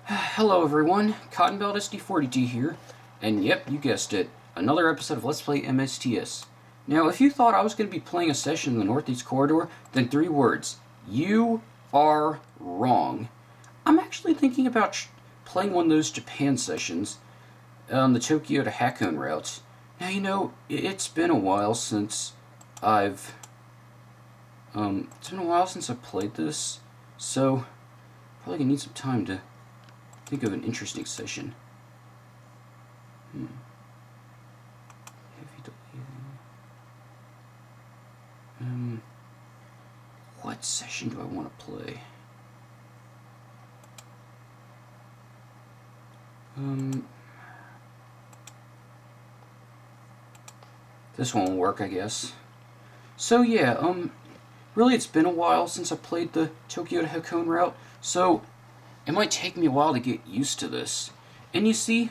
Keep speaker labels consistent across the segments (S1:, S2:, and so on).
S1: Hello everyone, Cottonbelt SD40T here, and yep, you guessed it, another episode of Let's Play MSTS. Now, if you thought I was going to be playing a session in the Northeast Corridor, then 3 words. You are wrong. I'm actually thinking about playing one of those Japan sessions, the Tokyo to Hakone route. Now, you know, it's been a while since I've played this, so probably gonna need some time to think of an interesting session. What session do I want to play? This one will work, I guess. So yeah, really it's been a while since I played the Tokyo to Hakone route, so it might take me a while to get used to this. And you see,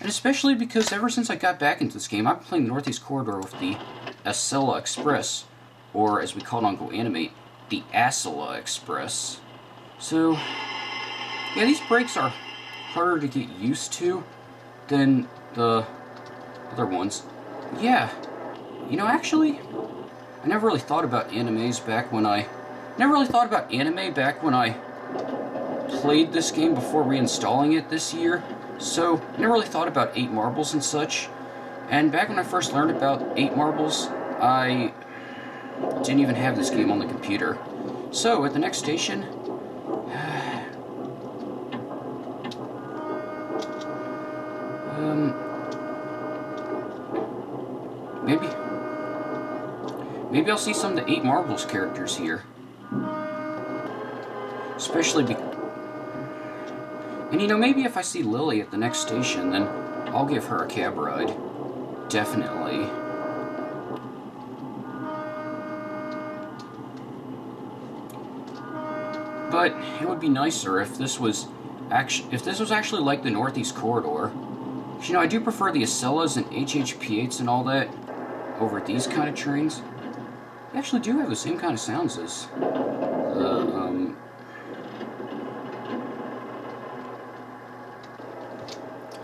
S1: and especially because ever since I got back into this game, I've been playing the Northeast Corridor with the Acela Express, or as we call it on Go Animate, the Acela Express. So, yeah, these brakes are harder to get used to than the other ones. Yeah, you know, actually, I never really thought about anime back when I played this game before reinstalling it this year, so I never really thought about 8 marbles and such. And back when I first learned about 8 marbles, I didn't even have this game on the computer. So at the next station, maybe I'll see some of the 8 marbles characters here. Especially and you know, maybe if I see Lily at the next station, then I'll give her a cab ride. Definitely. But it would be nicer if this was actually like the Northeast Corridor. You know, I do prefer the Acelas and HHP8s and all that over these kind of trains. They actually do have the same kind of sounds as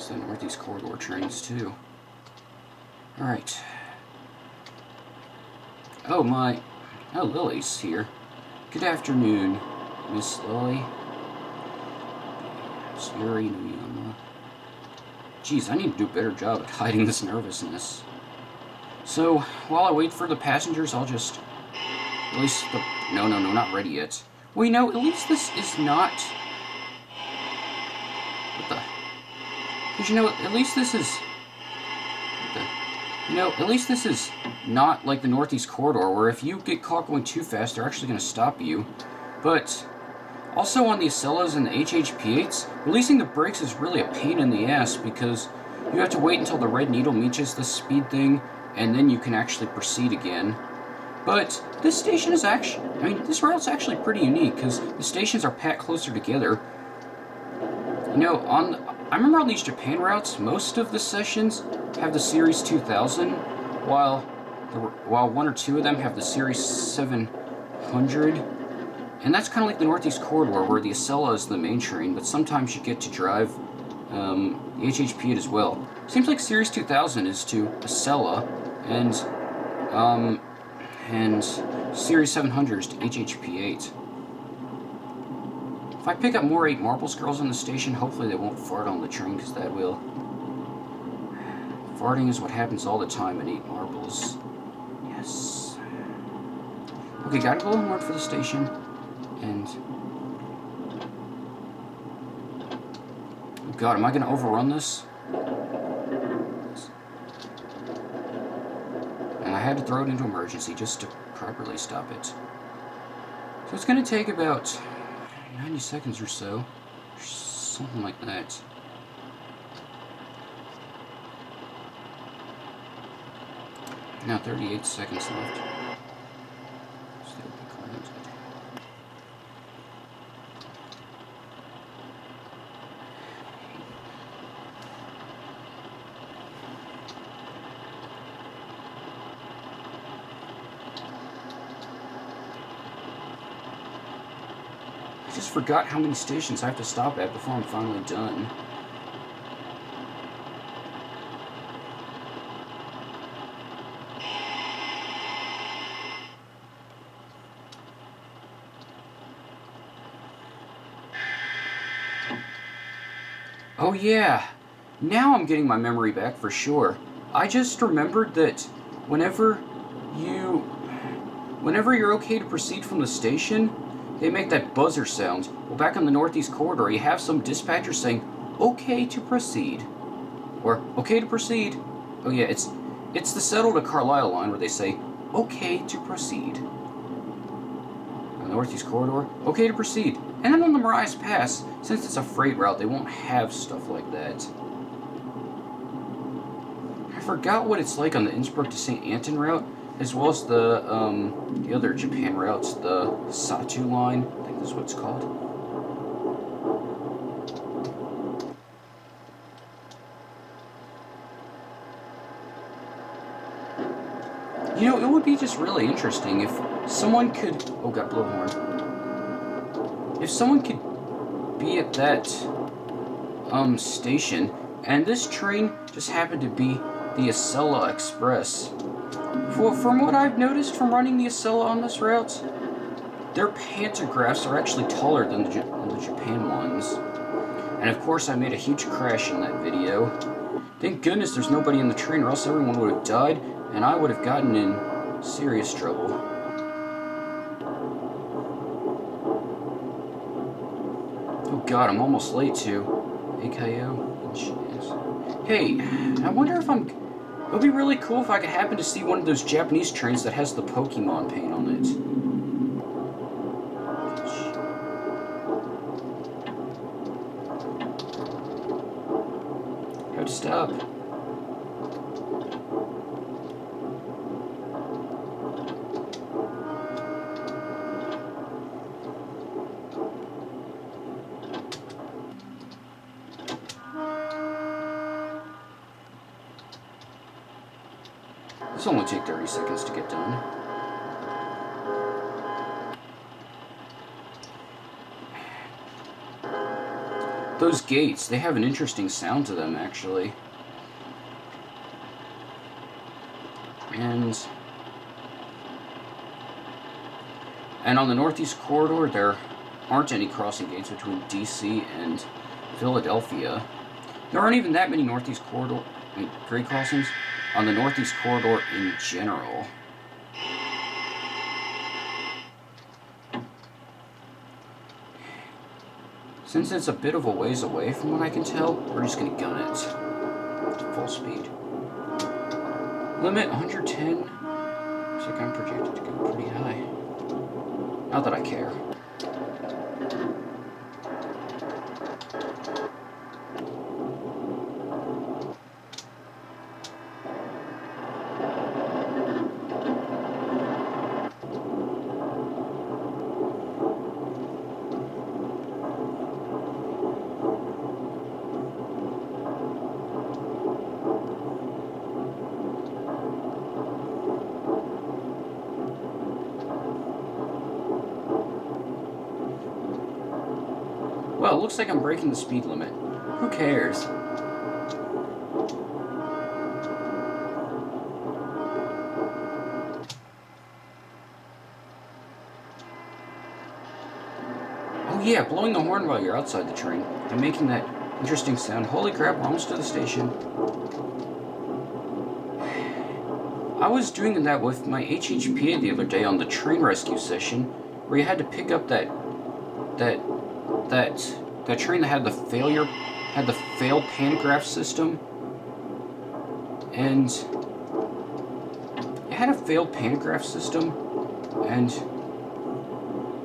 S1: the Northeast Corridor trains too. Alright. Oh, Lily's here. Good afternoon, Miss Lily. Siri, Geez, I need to do a better job at hiding this nervousness. So, while I wait for the passengers, I'll just... At least the... No, not ready yet. Well, you know, at least this is not... What the... Because, you know, at least this is... at least this is not like the Northeast Corridor, where if you get caught going too fast, they're actually going to stop you. But also on the Acelas and the HHP8s, releasing the brakes is really a pain in the ass, because you have to wait until the red needle reaches the speed thing, and then you can actually proceed again. But this station is actually... this route's actually pretty unique, because the stations are packed closer together. You know, I remember on these Japan routes, most of the sessions have the Series 2000, while 1 or 2 of them have the Series 700. And that's kind of like the Northeast Corridor, where the Acela is the main train, but sometimes you get to drive the HHP8 as well. Seems like Series 2000 is to Acela, and Series 700 is to HHP8. If I pick up more 8 marbles girls on the station, hopefully they won't fart on the train, because that will. Farting is what happens all the time in 8 marbles. Yes. Okay, gotta go and work for the station. And... Oh god, am I gonna overrun this? And I had to throw it into emergency just to properly stop it. So it's gonna take about 90 seconds or so. Something like that. Now 38 seconds left. Still be current. just forgot how many stations I have to stop at before I'm finally done. Oh yeah, now I'm getting my memory back for sure. I just remembered that whenever you're okay to proceed from the station, they make that buzzer sound. Well, back on the Northeast Corridor, you have some dispatcher saying, okay to proceed. Or, okay to proceed. Oh yeah, it's the Settle to Carlisle line where they say, okay to proceed. On the Northeast Corridor, okay to proceed. And then on the Marias Pass, since it's a freight route, they won't have stuff like that. I forgot what it's like on the Innsbruck to St. Anton route, as well as the other Japan routes, the Satu line. I think that's what it's called. You know, it would be just really interesting if someone could... Oh god, blowhorn. If someone could be at that station, and this train just happened to be the Acela Express. From what I've noticed from running the Acela on this route, their pantographs are actually taller than the Japan ones. And of course I made a huge crash in that video. Thank goodness there's nobody in the train, or else everyone would have died, and I would have gotten in serious trouble. Oh god, I'm almost late too. AKO. Hey, I wonder if it would be really cool if I could happen to see one of those Japanese trains that has the Pokemon paint on it. How to stop? This will only take 30 seconds to get done. Those gates, they have an interesting sound to them, actually. And on the Northeast Corridor, there aren't any crossing gates between DC and Philadelphia. There aren't even that many Northeast Corridor grade crossings on the Northeast Corridor in general. Since it's a bit of a ways away from what I can tell, we're just gonna gun it. Full speed. Limit 110. Looks like I'm projected to go pretty high. Not that I care. Well, it looks like I'm breaking the speed limit. Who cares? Oh yeah, blowing the horn while you're outside the train and making that interesting sound. Holy crap, we're almost to the station. I was doing that with my HHPA the other day on the train rescue session, where you had to pick up that train that had the failed pantograph system, and it had a failed pantograph system, and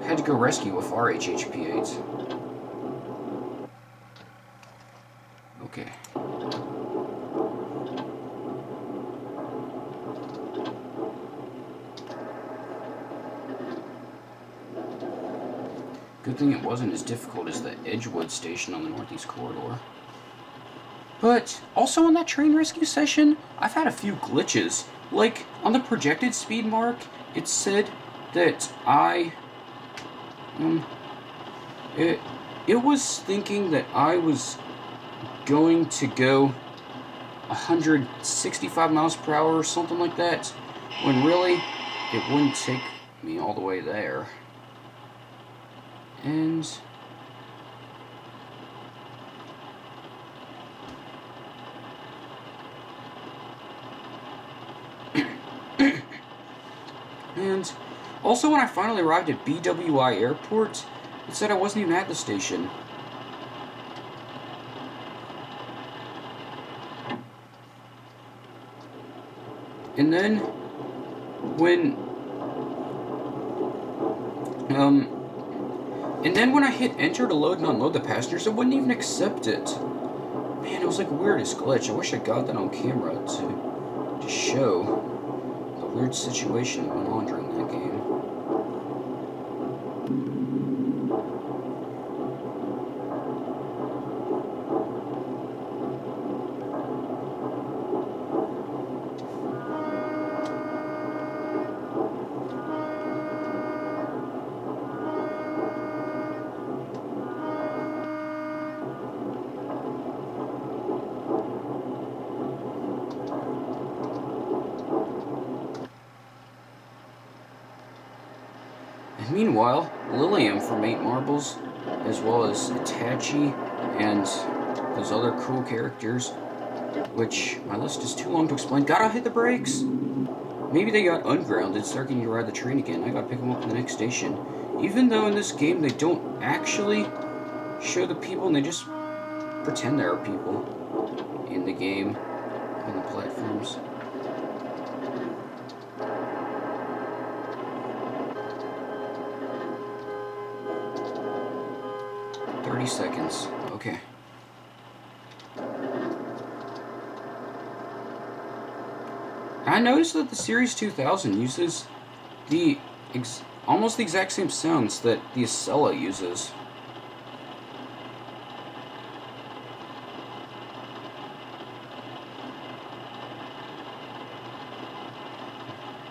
S1: had to go rescue with our HHP8s. Okay. Good thing it wasn't as difficult as the Edgewood station on the Northeast Corridor. But also on that train rescue session, I've had a few glitches. Like, on the projected speed mark, it said that It was thinking that I was going to go 165 miles per hour or something like that, when really it wouldn't take me all the way there. And and also when I finally arrived at BWI Airport, it said I wasn't even at the station. And then when I hit enter to load and unload the passengers, it wouldn't even accept it. Man, it was like the weirdest glitch. I wish I got that on camera to show the weird situation that went on during that game. Meanwhile, Lilium from 8 Marbles, as well as Itachi and those other cool characters, which my list is too long to explain. Gotta hit the brakes! Maybe they got ungrounded, starting to ride the train again. I gotta pick them up at the next station. Even though in this game they don't actually show the people, and they just pretend there are people in the game, on the platforms. Seconds. Okay. I noticed that the Series 2000 uses almost the exact same sounds that the Acela uses.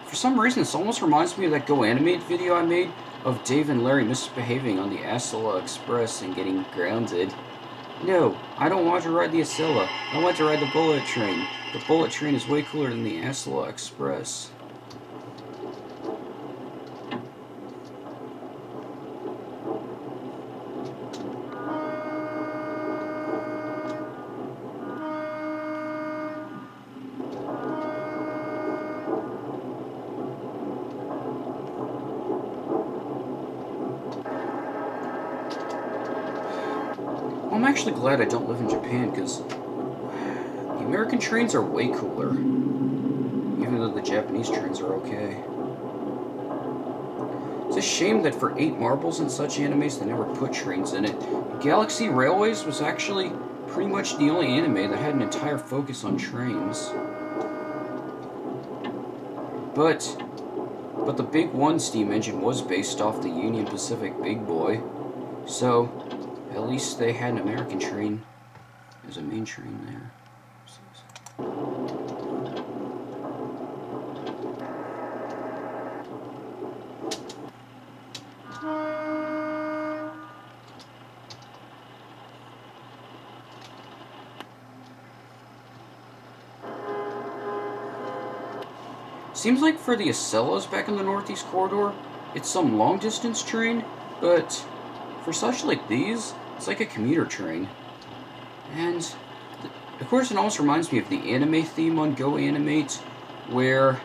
S1: For some reason, this almost reminds me of that Go Animate video I made of Dave and Larry misbehaving on the Acela Express and getting grounded. No, I don't want to ride the Acela. I want to ride the Bullet Train. The Bullet Train is way cooler than the Acela Express. I'm actually glad I don't live in Japan, because the American trains are way cooler, even though the Japanese trains are okay. It's a shame that for 8 Marbles and such animes, they never put trains in it. Galaxy Railways was actually pretty much the only anime that had an entire focus on trains. But the Big One steam engine was based off the Union Pacific Big Boy, so at least they had an American train as a main train there. Seems like for the Acelas back in the Northeast Corridor, it's some long-distance train, but for such like these, it's like a commuter train. And, of course, it almost reminds me of the anime theme on Go Animate, where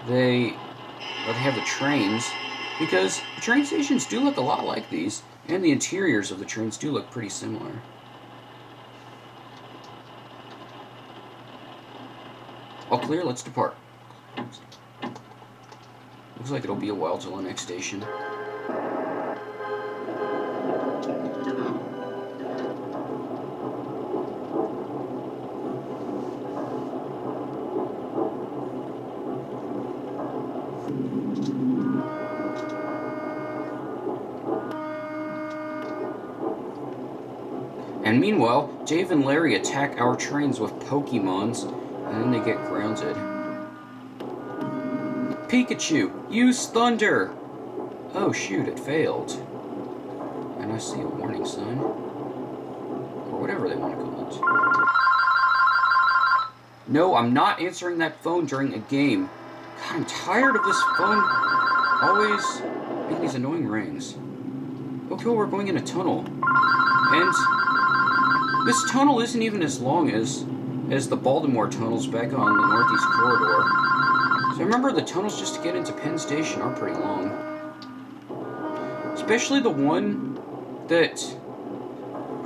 S1: they have the trains, because the train stations do look a lot like these, and the interiors of the trains do look pretty similar. All clear, let's depart. Looks like it'll be a while till the next station. And meanwhile, Dave and Larry attack our trains with Pokemons, and then they get grounded. Pikachu, use Thunder! Oh shoot, it failed. And I see a warning sign. Or whatever they want to call it. No, I'm not answering that phone during a game. God, I'm tired of this phone always making these annoying rings. Okay, well, we're going in a tunnel. And this tunnel isn't even as long as the Baltimore tunnels back on the Northeast Corridor. So I remember the tunnels just to get into Penn Station are pretty long. Especially the one that...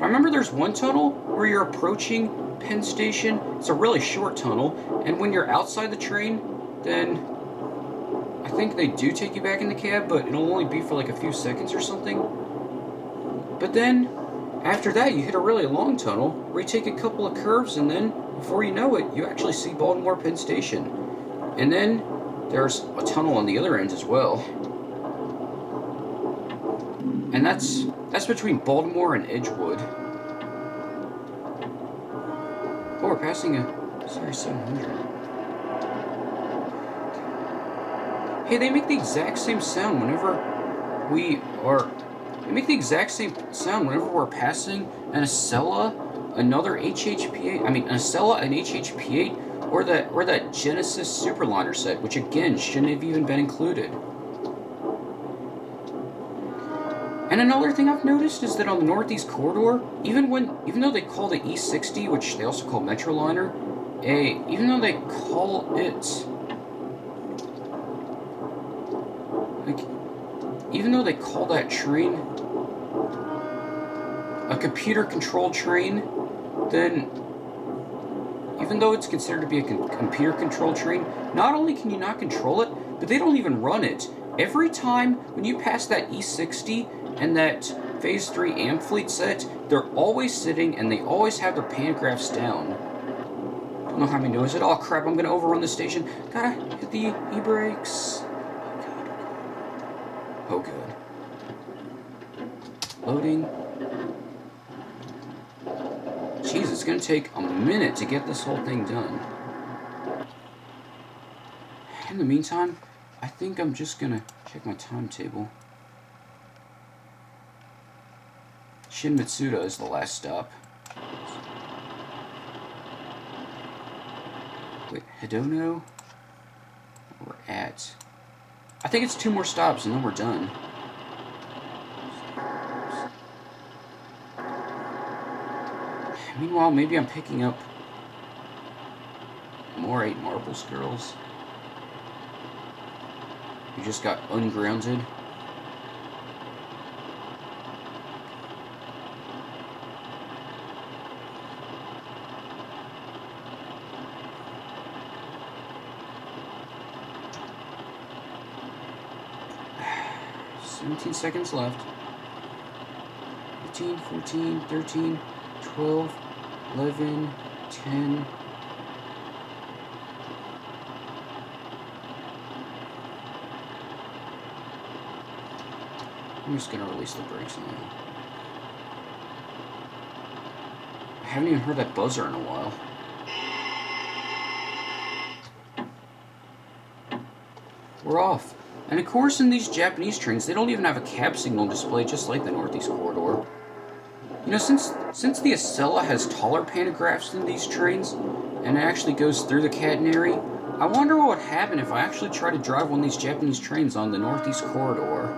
S1: I remember there's one tunnel where you're approaching Penn Station. It's a really short tunnel. And when you're outside the train, then I think they do take you back in the cab, but it'll only be for like a few seconds or something. But then, after that, you hit a really long tunnel where you take a couple of curves, and then, before you know it, you actually see Baltimore Penn Station. And then, there's a tunnel on the other end as well. And that's between Baltimore and Edgewood. Oh, we're passing a Series 700. Hey, they make the exact same sound whenever we are... They make the exact same sound whenever we're passing an Acela, another HHP8... I mean, an Acela, an HHP8, or that Genesis Superliner set, which again, shouldn't have even been included. And another thing I've noticed is that on the Northeast Corridor, even though they call the E60, which they also call Metroliner, even though they call it... Even though they call that train a computer-controlled train, then even though it's considered to be a computer-controlled train, not only can you not control it, but they don't even run it. Every time when you pass that E60 and that Phase 3 amp fleet set, they're always sitting and they always have their pantographs down. Don't know how many knows it. Oh crap, I'm gonna overrun the station. Gotta hit the e-brakes. Oh, good. Loading. Jeez, it's gonna take a minute to get this whole thing done. In the meantime, I think I'm just gonna check my timetable. Shin Mitsuda is the last stop. Wait, Hidono? We're at... I think it's 2 more stops and then we're done. Meanwhile, maybe I'm picking up more 8 Marbles girls who just got ungrounded. Seconds left. 15, 14, 13, 12, 11, 10. I'm just gonna release the brakes now. I haven't even heard that buzzer in a while. We're off. And of course, in these Japanese trains, they don't even have a cab signal display, just like the Northeast Corridor. You know, since the Acela has taller pantographs than these trains, and it actually goes through the catenary, I wonder what would happen if I actually try to drive one of these Japanese trains on the Northeast Corridor.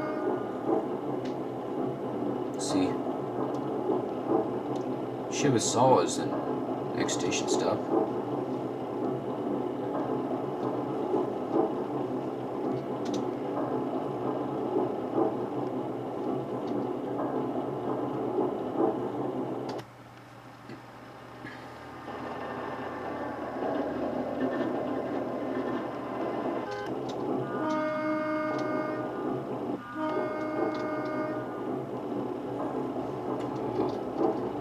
S1: Let's see. Shibusawa is the next station stop.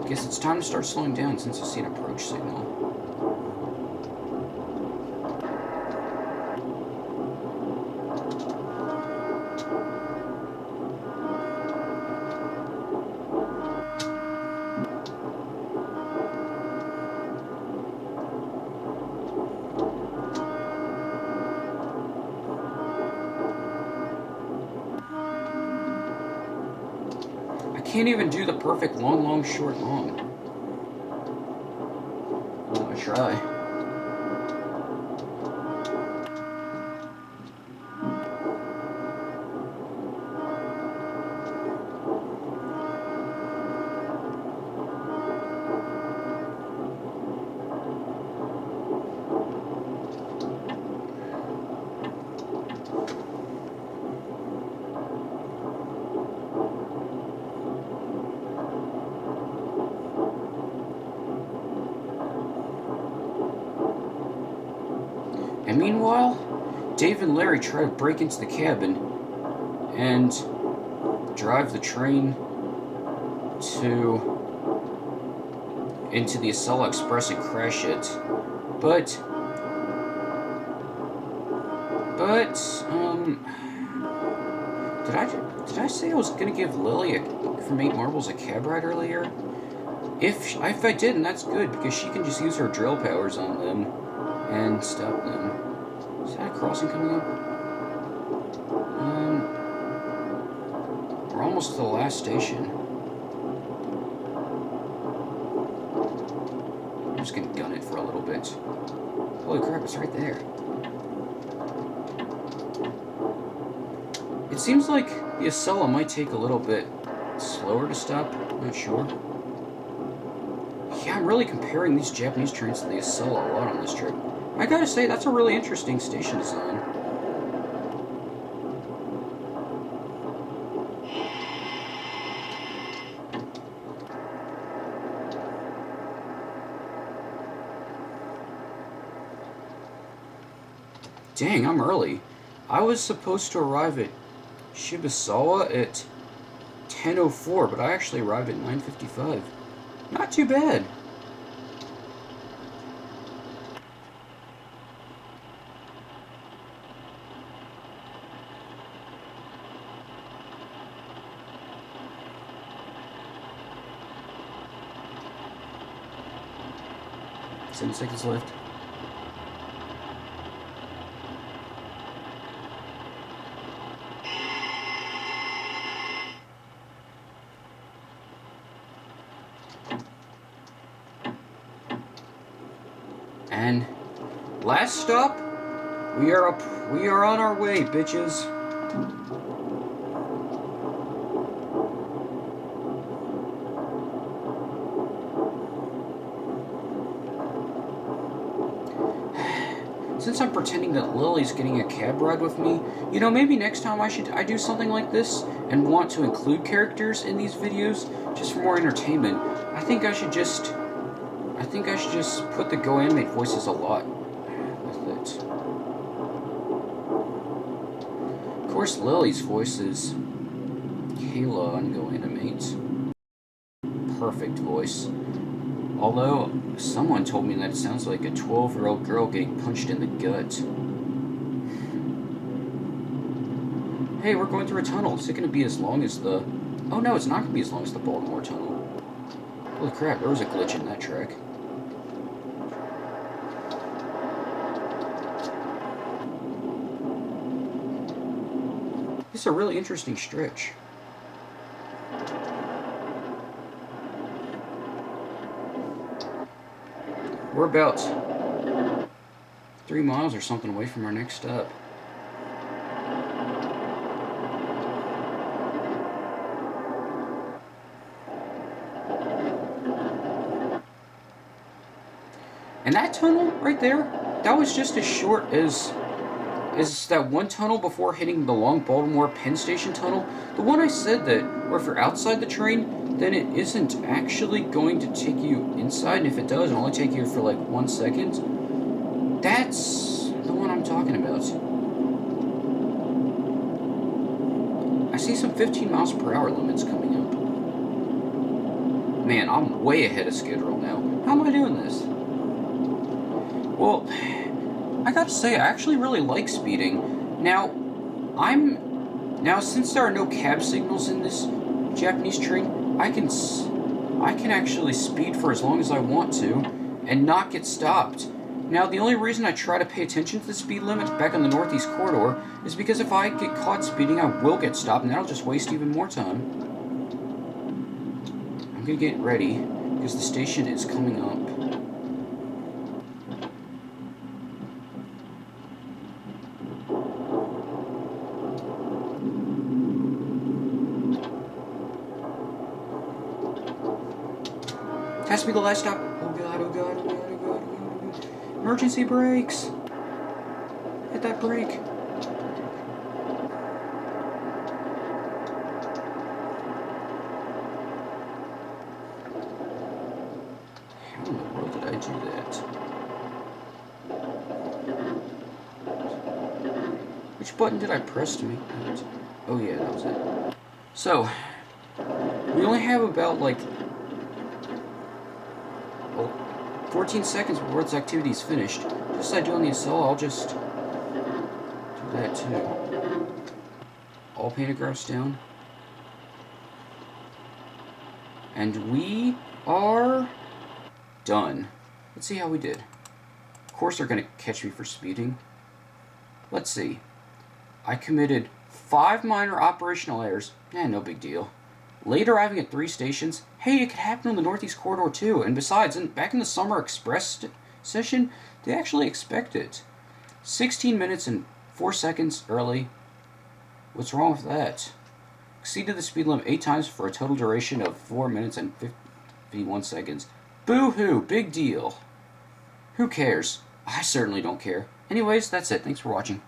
S1: Guess it's time to start slowing down since I see an approach signal. can't even do the perfect long, long, short, long. Well, I try. And meanwhile, Dave and Larry try to break into the cabin and drive the train into the Acela Express and crash it. But did I say I was gonna give Lily from 8 Marbles a cab ride earlier? If I didn't, that's good, because she can just use her drill powers on them and stop them. Is that a crossing coming up? We're almost to the last station. I'm just gonna gun it for a little bit. Holy crap, it's right there. It seems like the Acela might take a little bit slower to stop. I'm not sure. Yeah, I'm really comparing these Japanese trains to the Acela a lot on this trip. I gotta say, that's a really interesting station design. Dang, I'm early. I was supposed to arrive at Shibusawa at 10:04, but I actually arrived at 9:55. Not too bad. Seven seconds left. And last stop, we are on our way, bitches. Since I'm pretending that Lily's getting a cab ride with me, you know, maybe next time I do something like this and want to include characters in these videos just for more entertainment. I think I should just put the Go Animate voices a lot with it. Of course, Lily's voice is Kayla on Go Animate. Perfect voice. Although, someone told me that it sounds like a 12-year-old girl getting punched in the gut. Hey, we're going through a tunnel. Is it going to be as long as the... Oh no, it's not going to be as long as the Baltimore tunnel. Holy crap, there was a glitch in that track. This is a really interesting stretch. We're about 3 miles or something away from our next stop. And that tunnel right there, that was just as short as that one tunnel before hitting the long Baltimore Penn Station tunnel. The one I said that, or if you're outside the train, then it isn't actually going to take you inside, and if it does, it'll only take you for like 1 second. That's the one I'm talking about. I see some 15 miles per hour limits coming up. Man, I'm way ahead of schedule now. How am I doing this? Well, I gotta say, I actually really like speeding. Now, since there are no cab signals in this Japanese train, I can actually speed for as long as I want to and not get stopped. Now, the only reason I try to pay attention to the speed limit back on the Northeast Corridor is because if I get caught speeding, I will get stopped, and that'll just waste even more time. gonna get ready, because the station is coming up. Has to be the last stop. Oh god, oh god, oh god, oh god, oh god. Emergency brakes! Hit that brake. How in the world did I do that? Which button did I press to make that? Oh yeah, that was it. So, we only have about, like, 14 seconds before this activity is finished. Just as I do on the Acela, I'll just do that too. All pantographs down. And we are done. Let's see how we did. Of course they're going to catch me for speeding. Let's see. I committed 5 minor operational errors. No big deal. Late arriving at 3 stations. Hey, it could happen on the Northeast Corridor too. And besides, back in the Summer Express session, they actually expect it. 16 minutes and 4 seconds early. What's wrong with that? Exceeded the speed limit 8 times for a total duration of 4 minutes and 51 seconds. Boo-hoo, big deal. Who cares? I certainly don't care. Anyways, that's it. Thanks for watching.